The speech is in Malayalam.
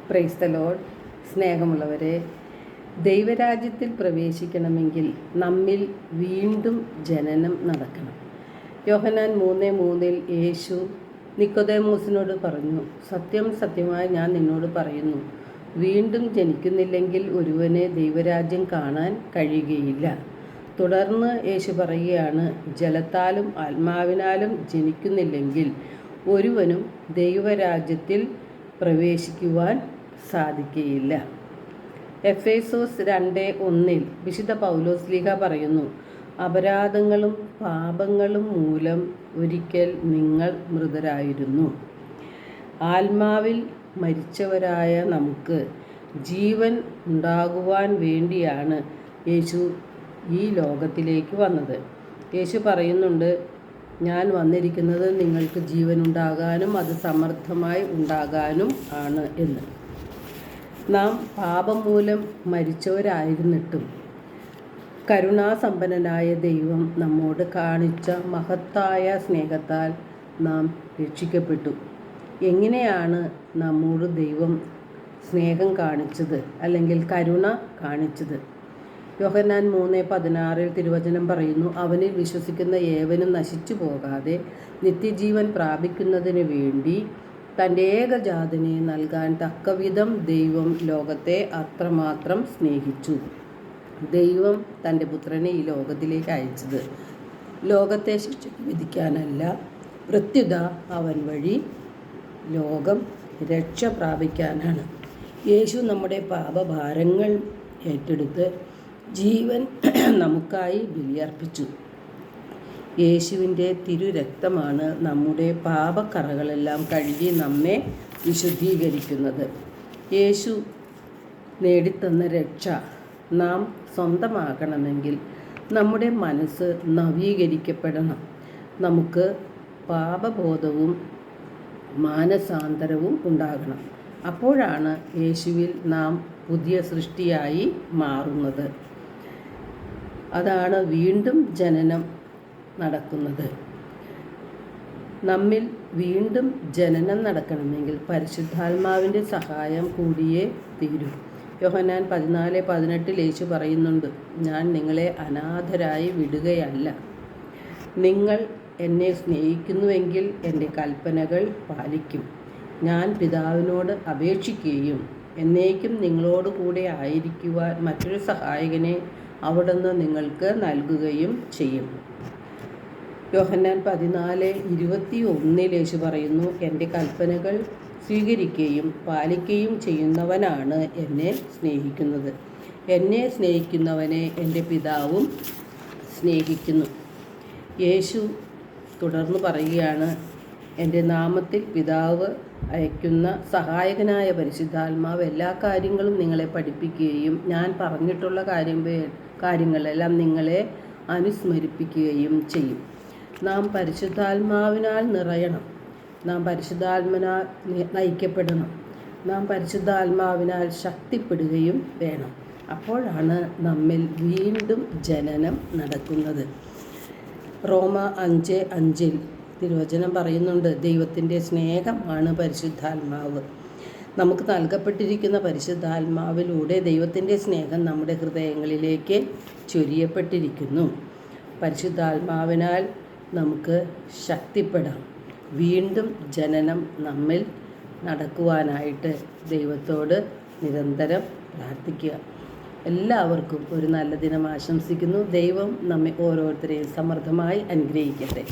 Praise the Lord. സ്നേഹമുള്ളവരെ, ദൈവരാജ്യത്തിൽ പ്രവേശിക്കണമെങ്കിൽ നമ്മിൽ വീണ്ടും ജനനം നടക്കണം. യോഹന്നാൻ 3:3 യേശു നിക്കോദേമോസിനോട് പറഞ്ഞു, സത്യം സത്യമായി ഞാൻ നിന്നോട് പറയുന്നു, വീണ്ടും ജനിക്കുന്നില്ലെങ്കിൽ ഒരുവനെ ദൈവരാജ്യം കാണാൻ കഴിയുകയില്ല. തുടർന്ന് യേശു പറയുകയാണ്, ജലത്താലും ആത്മാവിനാലും ജനിക്കുന്നില്ലെങ്കിൽ ഒരുവനും ദൈവരാജ്യത്തിൽ പ്രവേശിക്കുവാൻ സാധിക്കുകയില്ല. എഫേസോസ് 2:1 വിശുദ്ധ പൗലോസ്ലീഹ പറയുന്നു, അപരാധങ്ങളും പാപങ്ങളും മൂലം ഒരിക്കൽ നിങ്ങൾ മൃതരായിരുന്നു. ആത്മാവിൽ മരിച്ചവരായ നമുക്ക് ജീവൻ ഉണ്ടാകുവാൻ വേണ്ടിയാണ് യേശു ഈ ലോകത്തിലേക്ക് വന്നത്. യേശു പറയുന്നുണ്ട്, ഞാൻ വന്നിരിക്കുന്നത് നിങ്ങൾക്ക് ജീവൻ ഉണ്ടാകാനും അത് സമൃദ്ധമായി ഉണ്ടാകാനും ആണ് എന്ന്. നാം പാപം മൂലം മരിച്ചവരായിരുന്നിട്ടും കരുണാസമ്പന്നനായ ദൈവം നമ്മോട് കാണിച്ച മഹത്തായ സ്നേഹത്താൽ നാം രക്ഷിക്കപ്പെട്ടു. എങ്ങനെയാണ് നമ്മോട് ദൈവം സ്നേഹം കാണിച്ചത് അല്ലെങ്കിൽ കരുണ കാണിച്ചത്? യോഹന്നാൻ 3:16 തിരുവചനം പറയുന്നു, അവനിൽ വിശ്വസിക്കുന്ന ഏവനും നശിച്ചു പോകാതെ നിത്യജീവൻ പ്രാപിക്കുന്നതിന് വേണ്ടി തൻ്റെ ഏകജാതനെ നൽകാൻ തക്കവിധം ദൈവം ലോകത്തെ അത്രമാത്രം സ്നേഹിച്ചു. ദൈവം തൻ്റെ പുത്രനെ ഈ ലോകത്തിലേക്ക് അയച്ചത് ലോകത്തെ ശിക്ഷയ്ക്ക് വിധിക്കാനല്ല, പ്രത്യുത അവൻ വഴി ലോകം രക്ഷ പ്രാപിക്കാനാണ്. യേശു നമ്മുടെ പാപഭാരങ്ങൾ ഏറ്റെടുത്ത് ജീവൻ നമുക്കായി ബലിയർപ്പിച്ചു. യേശുവിൻ്റെ തിരുരക്തമാണ് നമ്മുടെ പാപക്കറകളെല്ലാം കഴുകി നമ്മെ വിശുദ്ധീകരിക്കുന്നത്. യേശു നേടിത്തന്ന രക്ഷ നാം സ്വന്തമാക്കണമെങ്കിൽ നമ്മുടെ മനസ്സ് നവീകരിക്കപ്പെടണം. നമുക്ക് പാപബോധവും മാനസാന്തരവും ഉണ്ടാകണം. അപ്പോഴാണ് യേശുവിൽ നാം പുതിയ സൃഷ്ടിയായി മാറുന്നത്. അതാണ് വീണ്ടും ജനനം നടക്കുന്നത്. നമ്മിൽ വീണ്ടും ജനനം നടക്കണമെങ്കിൽ പരിശുദ്ധാത്മാവിൻ്റെ സഹായം കൂടിയേ തീരൂ. യോഹന്നാൻ 14:18 യേശു പറയുന്നുണ്ട്, ഞാൻ നിങ്ങളെ അനാഥരായി വിടുകയല്ല. നിങ്ങൾ എന്നെ സ്നേഹിക്കുന്നുവെങ്കിൽ എൻ്റെ കൽപ്പനകൾ പാലിക്കും. ഞാൻ പിതാവിനോട് അപേക്ഷിക്കുകയും എന്നേക്കും നിങ്ങളോട് കൂടെ ആയിരിക്കുവാൻ മറ്റൊരു സഹായകനെ അവിടുന്ന് നിങ്ങൾക്ക് നൽകുകയും ചെയ്യും. യോഹന്നാൻ 14:21 യേശു പറയുന്നു, എൻ്റെ കൽപ്പനകൾ സ്വീകരിക്കുകയും പാലിക്കുകയും ചെയ്യുന്നവനാണ് എന്നെ സ്നേഹിക്കുന്നത്. എന്നെ സ്നേഹിക്കുന്നവനെ എൻ്റെ പിതാവും സ്നേഹിക്കുന്നു. യേശു തുടർന്ന് പറയുകയാണ്, എൻ്റെ നാമത്തിൽ പിതാവ് അയക്കുന്ന സഹായകനായ പരിശുദ്ധാത്മാവ് എല്ലാ കാര്യങ്ങളും നിങ്ങളെ പഠിപ്പിക്കുകയും ഞാൻ പറഞ്ഞിട്ടുള്ള കാര്യങ്ങളെല്ലാം നിങ്ങളെ അനുസ്മരിപ്പിക്കുകയും ചെയ്യും. നാം പരിശുദ്ധാത്മാവിനാൽ നിറയണം. നാം പരിശുദ്ധാത്മാവിനാൽ നയിക്കപ്പെടണം. നാം പരിശുദ്ധാത്മാവിനാൽ ശക്തിപ്പെടുകയും വേണം. അപ്പോഴാണ് നമ്മിൽ വീണ്ടും ജനനം നടക്കുന്നത്. റോമ 5:5 തിരുവചനം പറയുന്നുണ്ട്, ദൈവത്തിൻ്റെ സ്നേഹമാണ് പരിശുദ്ധാത്മാവ്. നമുക്ക് നൽകപ്പെട്ടിരിക്കുന്ന പരിശുദ്ധാത്മാവിലൂടെ ദൈവത്തിൻ്റെ സ്നേഹം നമ്മുടെ ഹൃദയങ്ങളിലേക്ക് ചൊരിയപ്പെട്ടിരിക്കുന്നു. പരിശുദ്ധാത്മാവിനാൽ നമുക്ക് ശക്തിപ്പെടാം. വീണ്ടും ജനനം നമ്മിൽ നടക്കുവാനായിട്ട് ദൈവത്തോട് നിരന്തരം പ്രാർത്ഥിക്കുക. എല്ലാവർക്കും ഒരു നല്ല ദിനം ആശംസിക്കുന്നു. ദൈവം നമ്മെ ഓരോരുത്തരെയും സമൃദ്ധമായി അനുഗ്രഹിക്കട്ടെ.